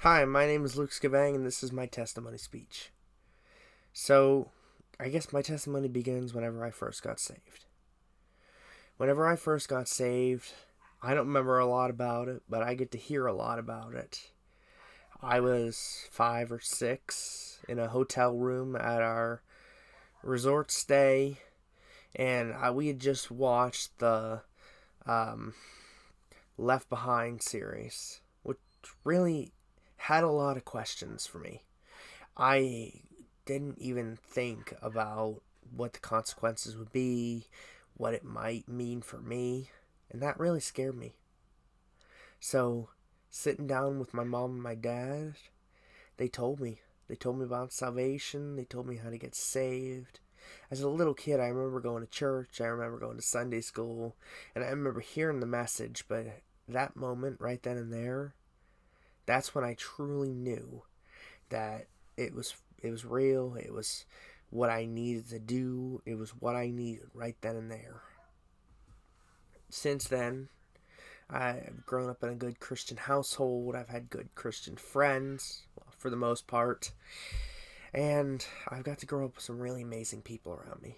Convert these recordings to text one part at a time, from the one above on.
Hi, my name is Luke Skavang, and this is my testimony speech. So, I guess my testimony begins whenever I first got saved. Whenever I first got saved, I don't remember a lot about it, but I get to hear a lot about it. I was 5 or 6 in a hotel room at our resort stay, and we had just watched the um, Left Behind series, which really had a lot of questions for me. I didn't even think about what the consequences would be, what it might mean for me, and that really scared me. So, sitting down with my mom and my dad, they told me. They told me about salvation, they told me how to get saved. As a little kid, I remember going to church, I remember going to Sunday school, and I remember hearing the message, but that moment, right then and there, that's when I truly knew that it was it was real. It was what I needed to do. It was what I needed right then and there. Since then, I've grown up in a good Christian household. I've had good Christian friends, well, for the most part, and I've got to grow up with some really amazing people around me.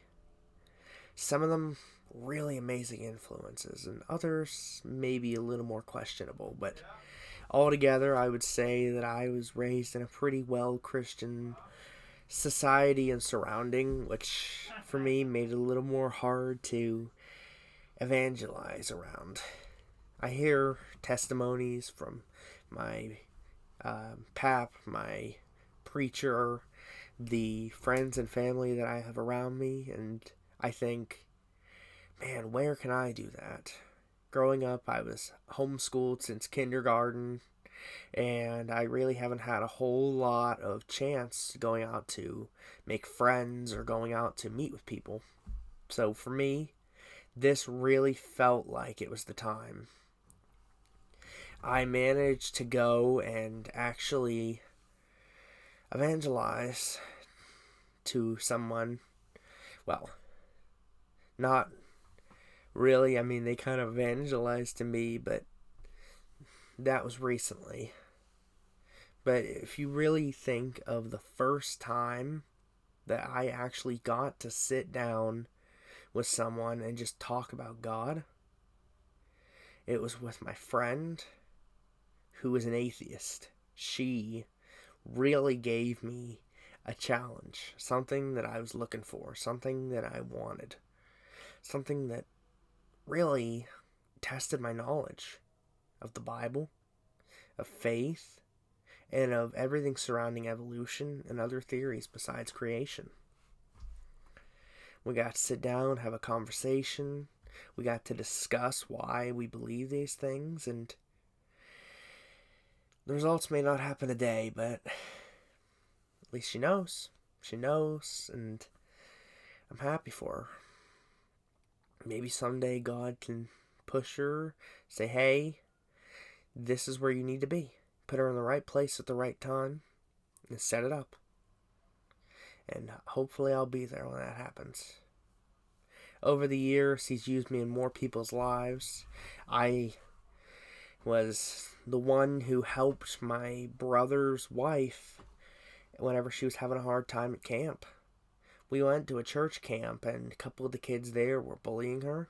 Some of them really amazing influences, and others maybe a little more questionable. But altogether, I would say that I was raised in a pretty well Christian society and surrounding, which for me made it a little more hard to evangelize around. I hear testimonies from my pap, my preacher, the friends and family that I have around me, and I think, man, where can I do that? Growing up, I was homeschooled since kindergarten, and I really haven't had a whole lot of chance going out to make friends or going out to meet with people. So for me, this really felt like it was the time. I managed to go and actually evangelize to someone. Well, not really. I mean, they kind of evangelized to me, but that was recently. But if you really think of the first time that I actually got to sit down with someone and just talk about God, it was with my friend who was an atheist. She really gave me a challenge, something that I was looking for, something that I wanted, something that really tested my knowledge of the Bible, of faith, and of everything surrounding evolution and other theories besides creation. We got to sit down, have a conversation. We got to discuss why we believe these things, and the results may not happen today, but at least she knows. She knows, and I'm happy for her. Maybe someday God can push her, say, hey, this is where you need to be. Put her in the right place at the right time, and set it up. And hopefully I'll be there when that happens. Over the years, he's used me in more people's lives. I was the one who helped my brother's wife whenever she was having a hard time at camp. We went to a church camp, and a couple of the kids there were bullying her.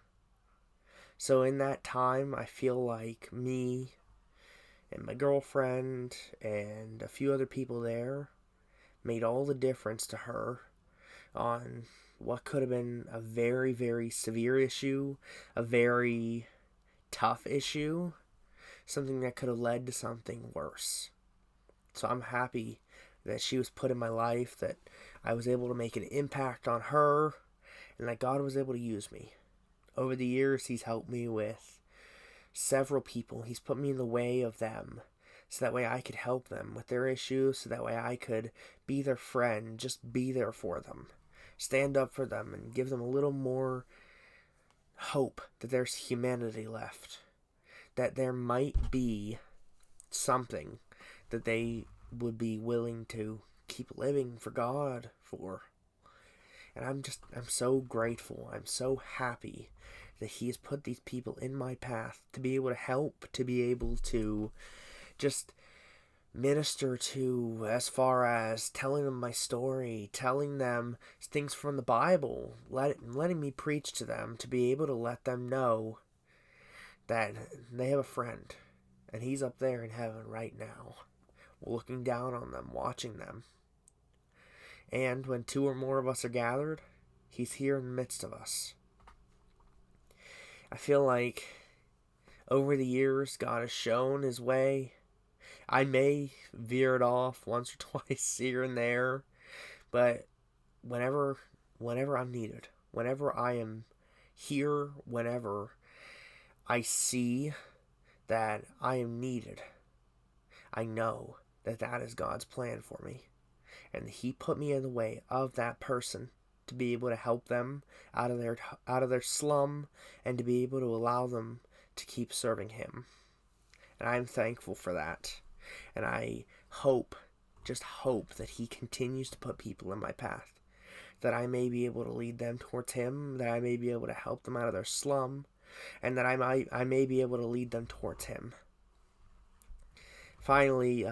So in that time, I feel like me and my girlfriend and a few other people there made all the difference to her on what could have been a very, very severe issue, a very tough issue, something that could have led to something worse. So I'm happy that she was put in my life, that I was able to make an impact on her, and that God was able to use me. Over the years, he's helped me with several people. He's put me in the way of them, so that way I could help them with their issues, so that way I could be their friend, just be there for them, stand up for them, and give them a little more hope that there's humanity left, that there might be something that they would be willing to keep living for God for. And I'm so grateful. I'm so happy that he has put these people in my path to be able to help, to be able to just minister to, as far as telling them my story, telling them things from the Bible, letting me preach to them, to be able to let them know that they have a friend, and he's up there in heaven right now, looking down on them, watching them. And when two or more of us are gathered, he's here in the midst of us. I feel like over the years, God has shown his way. I may veer it off once or twice here and there, but whenever I'm needed, whenever I am here, whenever I see that I am needed, I know that that is God's plan for me. And he put me in the way of that person to be able to help them out of their slum, and to be able to allow them to keep serving him. And I'm thankful for that. And I just hope that he continues to put people in my path, that I may be able to lead them towards him, that I may be able to help them out of their slum, and that I may be able to lead them towards him. Finally,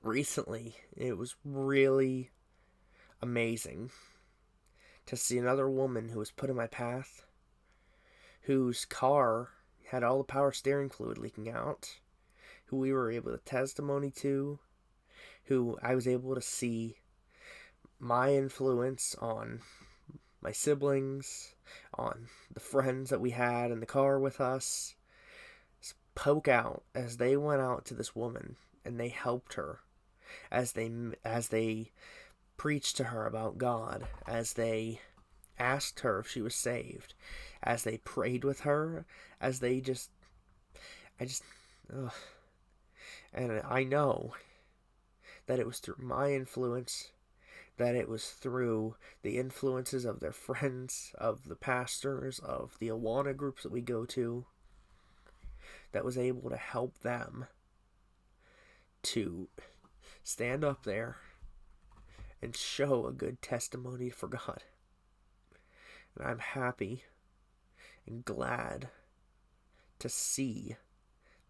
recently, it was really amazing to see another woman who was put in my path, whose car had all the power steering fluid leaking out, who we were able to testimony to, who I was able to see my influence on my siblings, on the friends that we had in the car with us, poke out as they went out to this woman and they helped her, as they preached to her about God, as they asked her if she was saved, as they prayed with her, as they and I know that it was through my influence, that it was through the influences of their friends, of the pastors, of the Awana groups that we go to, that was able to help them to stand up there and show a good testimony for God. And I'm happy and glad to see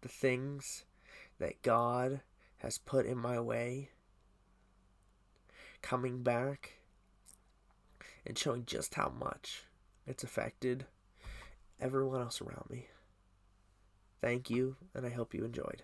the things that God has put in my way coming back and showing just how much it's affected everyone else around me. Thank you, and I hope you enjoyed.